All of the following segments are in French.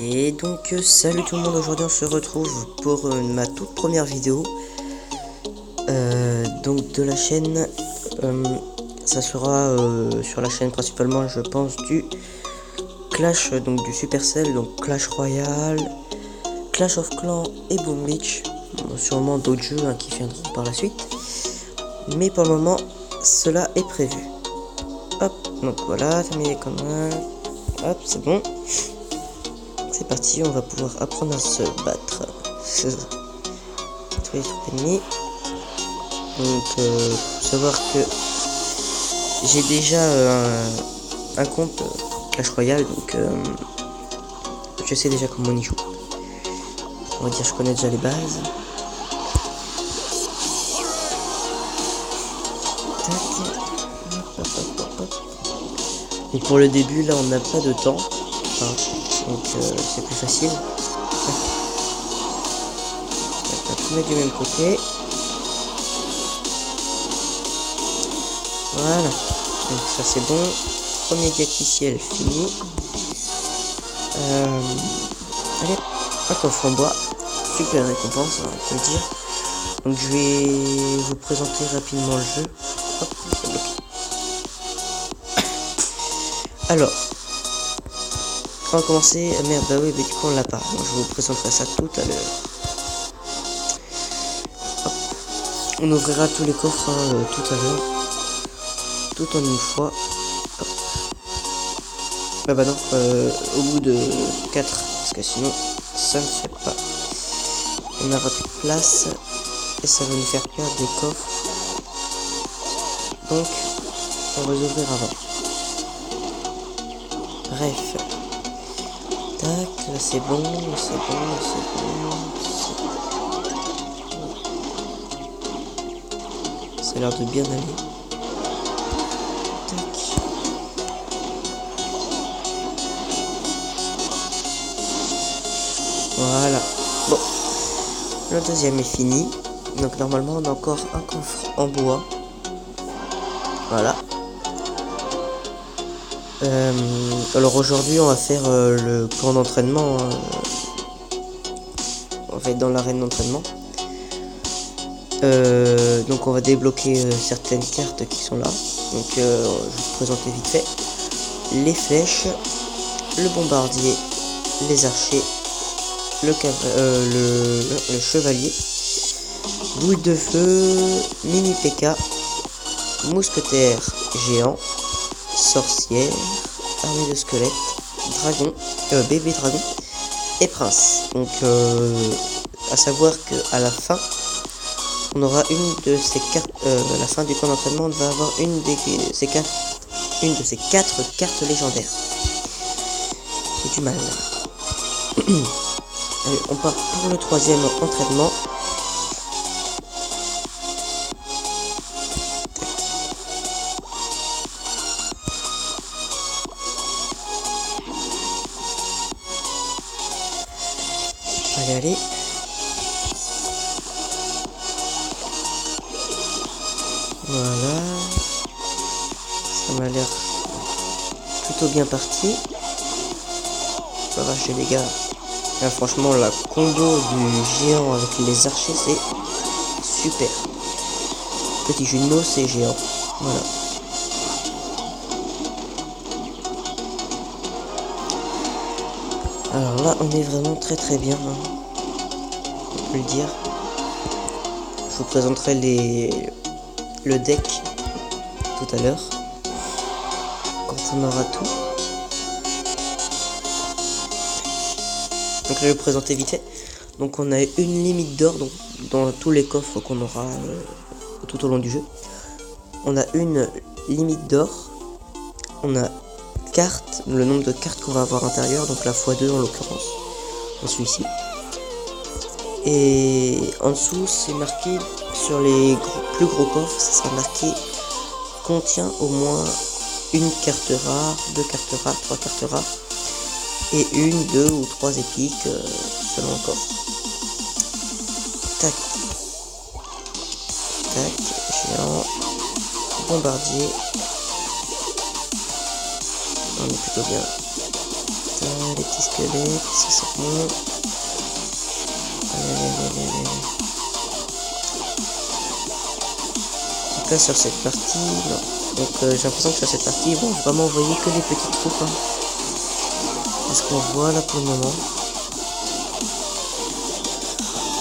Et donc salut tout le monde, aujourd'hui on se retrouve pour ma toute première vidéo donc de la chaîne. Ça sera sur la chaîne principalement, je pense, du Clash, donc du Supercell, donc Clash Royale, Clash of Clans et Boom Beach. Sûrement d'autres jeux qui viendront par la suite, mais pour le moment cela est prévu. Hop, donc voilà, terminé comme un. Hop, c'est bon. C'est parti, on va pouvoir apprendre à se battre. Tous les ennemis. Donc, faut savoir que j'ai déjà un compte Clash Royale, donc je sais déjà comment on y joue. On va dire je connais déjà les bases. Donc pour le début, là, on n'a pas de temps. Donc c'est plus facile. On va tout mettre du même côté. Voilà. Donc ça c'est bon. Premier diacriciel fini. Allez, un coffre en bois. Super récompense, on peut le dire. Donc je vais vous présenter rapidement le jeu. Hop, c'est bloqué. Alors, on va commencer. Merde, bah oui, mais du coup on l'a pas. Donc je vous présenterai ça tout à l'heure. On ouvrira tous les coffres tout à l'heure. Tout en une fois. Hop. Ah bah non, au bout de 4, parce que sinon ça ne fait pas. On aura plus de place et ça va nous faire perdre des coffres. Donc on va les ouvrir avant. Bref. Tac, là c'est bon, c'est bon, c'est bon. Ça a l'air de bien aller. Tac. Voilà. Bon. Le deuxième est fini. Donc normalement on a encore un coffre en bois. Voilà. Alors aujourd'hui on va faire le camp d'entraînement. On va être dans l'arène d'entraînement. Donc on va débloquer certaines cartes qui sont là. Donc je vais vous présenter vite fait. Les flèches, le bombardier, les archers, le chevalier, boule de feu, mini PK, mousquetaire géant, sorcière, armée de squelettes, dragon, bébé dragon et prince. Donc à savoir que à la fin on aura une de ces cartes, à la fin du camp d'entraînement on va avoir une de ces 4 cartes légendaires. C'est du mal. Allez, on part pour le troisième entraînement. Allez, allez. Voilà. Ça m'a l'air plutôt bien parti. Ça va chez les gars. Là, franchement, la combo du géant avec les archers, c'est super. Petit jumeau, c'est géant. Voilà. Alors là, on est vraiment très très bien. On peut le dire. Je vous présenterai le deck tout à l'heure. Quand on aura tout. Donc là, je vais vous présenter vite fait. Donc on a une limite d'or dans tous les coffres qu'on aura tout au long du jeu. On a une limite d'or. On a cartes, le nombre de cartes qu'on va avoir à l'intérieur, donc la x2 en l'occurrence, dans celui-ci. Et en dessous, c'est marqué sur les plus gros coffres, ça sera marqué contient au moins une carte rare, 2 cartes rares, 3 cartes rares. Et 1, 2 ou 3 épiques selon le coffre. Tac. Tac. Géant. Bombardier. On est plutôt bien. Tac. Les petits squelettes, ça c'est bon. Allez. Donc là sur cette partie, non. Donc j'ai l'impression que sur cette partie, ils vont vraiment envoyer que les petites troupes. Hein. C'est ce qu'on voit là pour le moment.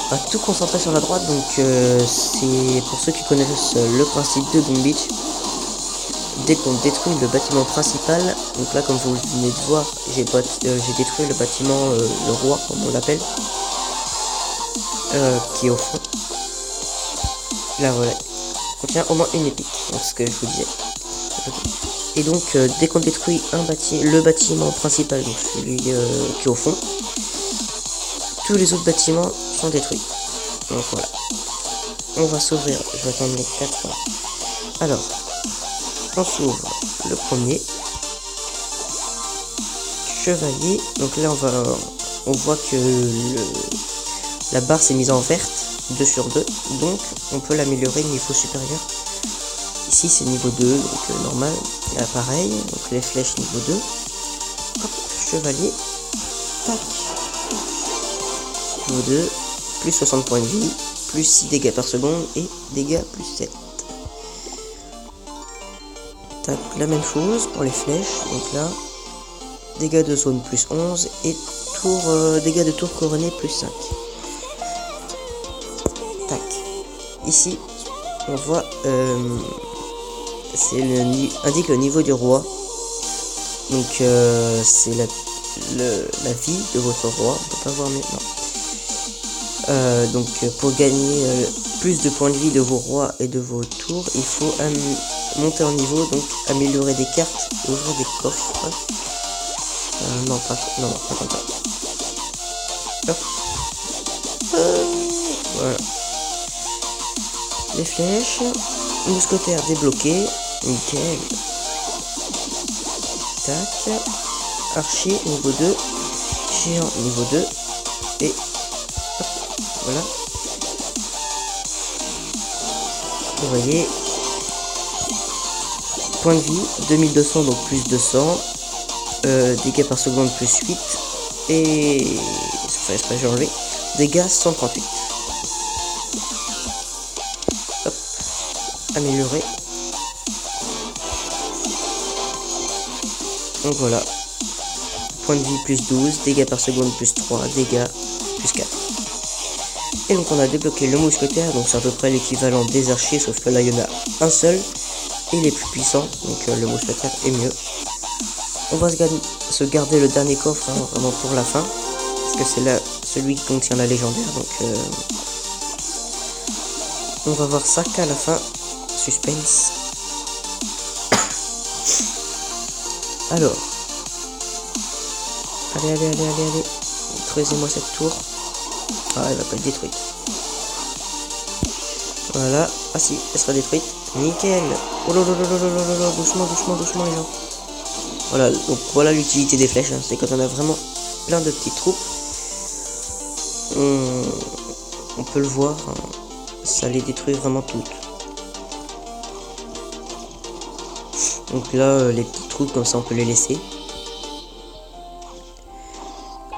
On va tout concentrer sur la droite, donc c'est pour ceux qui connaissent le principe de Boom Beach. Dès qu'on détruit le bâtiment principal, donc là comme vous venez de voir, j'ai détruit le bâtiment, le roi comme on l'appelle, qui est au fond. Là voilà, contient au moins une épique, donc ce que je vous disais. Et donc dès qu'on détruit le bâtiment principal, donc celui qui est au fond, tous les autres bâtiments sont détruits. Donc voilà. On va s'ouvrir. Je vais attendre les 4. Alors, on s'ouvre le premier. Chevalier. Donc là on voit que la barre s'est mise en verte, 2 sur 2. Donc on peut l'améliorer niveau supérieur. Ici c'est niveau 2, donc normal. Là pareil, donc les flèches niveau 2. Hop, chevalier. Tac. Niveau 2, plus 60 points de vie, plus 6 dégâts par seconde et dégâts plus 7. Tac, la même chose pour les flèches, donc là, dégâts de zone plus 11 et dégâts de tour couronné plus 5. Tac, ici, on voit, indique le niveau du roi, donc c'est la vie de votre roi, on peut pas voir maintenant. Donc pour gagner plus de points de vie de vos rois et de vos tours, il faut monter en niveau, donc améliorer des cartes et ouvrir des coffres. Non, pas comme ça. Hop. Voilà. Les flèches, mousquetaire débloqué, nickel. Tac. Archer niveau 2, géant niveau 2 et voilà. Vous voyez, point de vie 2200, donc plus 200, dégâts par seconde plus 8 et j'ai enlevé dégâts 138. Hop, amélioré. Donc voilà, point de vie plus 12, dégâts par seconde plus 3, dégâts plus 4. Et donc on a débloqué le mousquetaire, donc c'est à peu près l'équivalent des archers, sauf que là il y en a un seul, et il est plus puissant, donc le mousquetaire est mieux. On va se garder le dernier coffre, hein, vraiment pour la fin, parce que c'est là celui qui contient la légendaire, donc on va voir ça qu'à la fin. Suspense. Alors, allez, détruisez-moi cette tour. Ah, elle va pas être détruite. Voilà. Ah si, elle sera détruite. Nickel. Oh là là là là là là, doucement les gens. Voilà, donc voilà l'utilité des flèches. Hein. C'est quand on a vraiment plein de petites troupes. On peut le voir. Hein. Ça les détruit vraiment toutes. Donc là, les petites troupes, comme ça, on peut les laisser.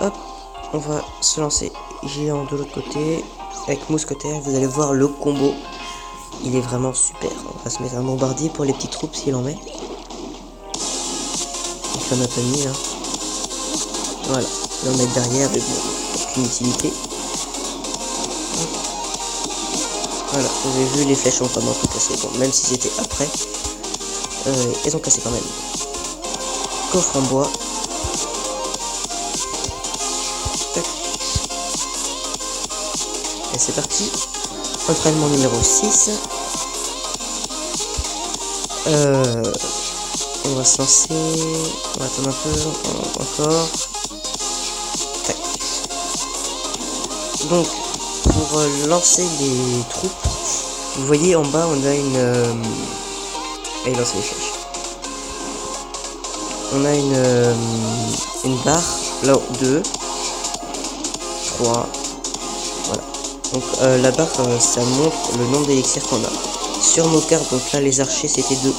Hop, on va se lancer. Géant de l'autre côté. Avec mousquetaire, vous allez voir le combo. Il est vraiment super. On va se mettre un bombardier pour les petites troupes s'il en met. Donc on a pas mis là. Voilà. Là on met derrière, mais bon, aucune utilité. Voilà, vous avez vu, les flèches ont vraiment tout cassé. Bon, même si c'était après, elles ont cassé quand même. Coffre en bois. Tac. Et c'est parti. Entraînement numéro 6. On va se lancer. On va attendre un peu. Encore. Tac. Donc, pour lancer les troupes, vous voyez en bas, on a une... Allez, lancer les flèches. On a une barre. Là, 2, 3. Voilà. Donc, la barre, ça montre le nombre d'élixirs qu'on a. Sur nos cartes, donc là, les archers, c'était 2.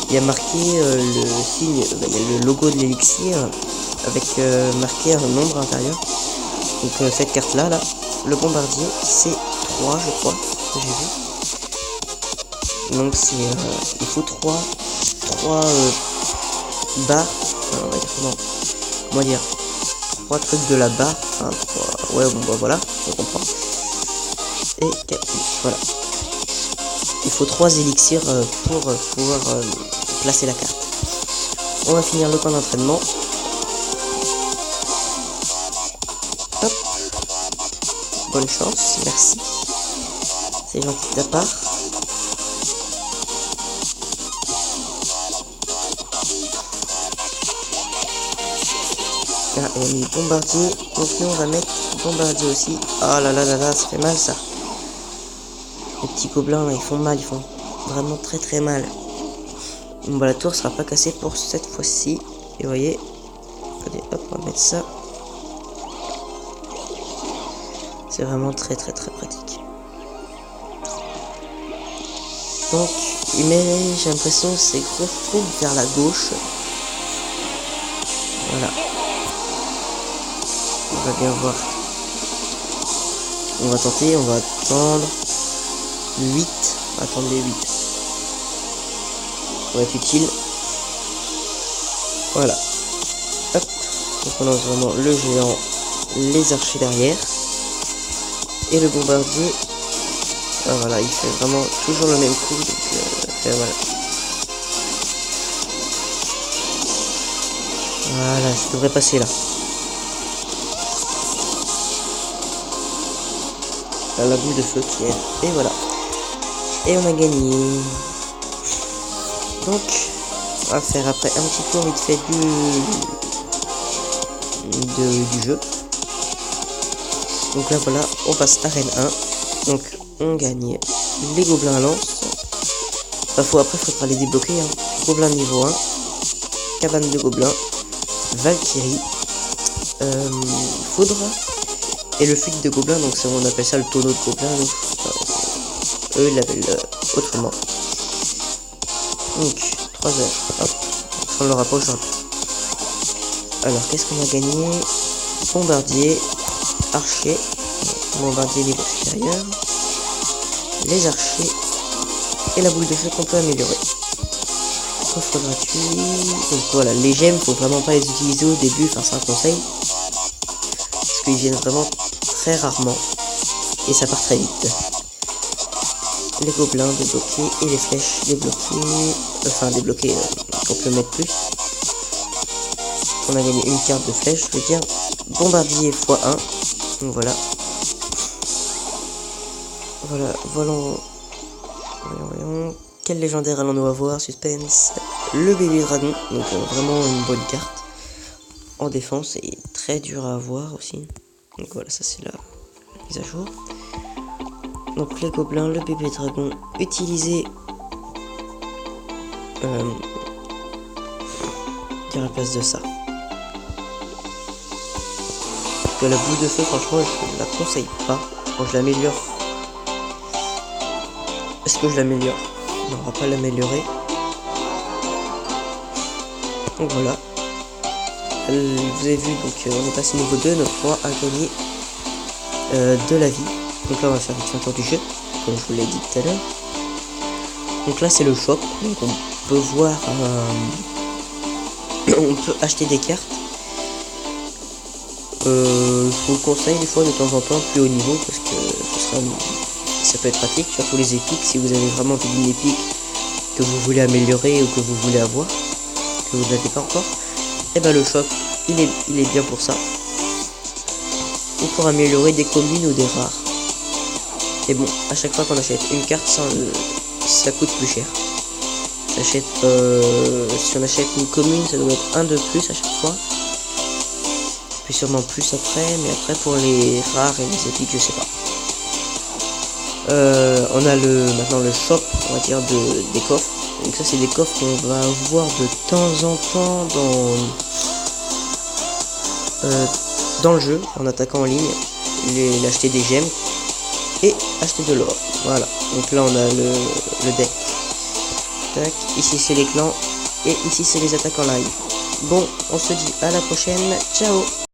il y a marqué le signe, il y a le logo de l'élixir avec marqué un nombre à l'intérieur. Donc cette carte là, le bombardier c'est 3 je crois que j'ai vu. Donc c'est il faut 3 barres, on va dire comment dire, 3 trucs de la barre, enfin 3, ouais bon bah voilà, on comprend. Et 4 plus, voilà. Il faut 3 élixirs pour pouvoir placer la carte. On va finir le camp d'entraînement. Hop. Bonne chance, merci. C'est gentil de ta part. Ah, on a mis bombardier. Donc nous on va mettre bombardier aussi. Ah là là là là, ça fait mal ça. Les petits gobelins là, ils font mal, ils font vraiment très très mal. Bon bah la tour sera pas cassée pour cette fois-ci. Et vous voyez, allez hop, on va mettre ça. C'est vraiment très très très pratique. Donc, mais j'ai l'impression que c'est gros trop vers la gauche. Voilà. On va bien voir. On va tenter, on va attendre 8. On va attendre les 8. Ça va être utile. Voilà. Hop. Donc on lance vraiment le géant, les archers derrière. Et le bombardier. Ah, voilà, il fait vraiment toujours le même coup. Donc voilà. Voilà, ça devrait passer là. La boule de feu qui est. Et voilà. Et on a gagné. Donc, on va faire après un petit tour vite fait du jeu. Donc là voilà, on passe arène 1. Donc on gagne les gobelins à lance. Après faudra les débloquer. Hein. Gobelin niveau 1. Cabane de gobelins. Valkyrie. Foudre. Et le fuite de gobelins. Donc on appelle ça le tonneau de gobelins. Donc, eux ils l'appellent autrement. Donc 3 heures. Hop. On l'aura pas aujourd'hui. Alors qu'est-ce qu'on a gagné? Bombardier. Archer, bombardier niveau supérieur, les archers et la boule de feu qu'on peut améliorer. Coffre gratuit. Donc voilà, les gemmes, faut vraiment pas les utiliser au début, enfin c'est un conseil. Parce qu'ils viennent vraiment très rarement. Et ça part très vite. Les gobelins débloqués et les flèches débloquées. Enfin débloquées, on peut mettre plus. On a gagné une carte de flèche, je veux dire. Bombardier x1. Donc voilà. Voyons. Quel légendaire allons-nous avoir? Suspense. Le bébé dragon. Donc vraiment une bonne carte. En défense et très dur à avoir aussi. Donc voilà, ça c'est la mise à jour. Donc les gobelins, le bébé dragon. Utilisé à la place de ça. Que la boule de feu, franchement, je la conseille pas. Quand je l'améliore. Est-ce que je l'améliore? Non, on va pas l'améliorer. Donc voilà. Vous avez vu, donc on est passé niveau 2, notre roi a gagné de la vie. Donc là on va faire un tour du jeu, comme je vous l'ai dit tout à l'heure. Donc là c'est le shop, donc on peut voir, on peut acheter des cartes. Je vous le conseille des fois de temps en temps plus haut niveau parce que ça peut être pratique, surtout les épiques. Si vous avez vraiment envie d'une épique que vous voulez améliorer ou que vous voulez avoir, que vous n'avez pas encore, et ben le shop il est bien pour ça, ou pour améliorer des communes ou des rares. Et bon, à chaque fois qu'on achète une carte, ça coûte plus cher. Si on achète une commune, ça doit être un de plus à chaque fois. Puis sûrement plus après, mais après pour les rares et les épiques, je sais pas. On a maintenant le shop, on va dire, des coffres. Donc ça c'est des coffres qu'on va avoir de temps en temps dans le jeu, en attaquant en ligne, acheter des gemmes et acheter de l'or. Voilà, donc là on a le deck tac, ici c'est les clans, et ici c'est les attaques en live. Bon, on se dit à la prochaine, ciao!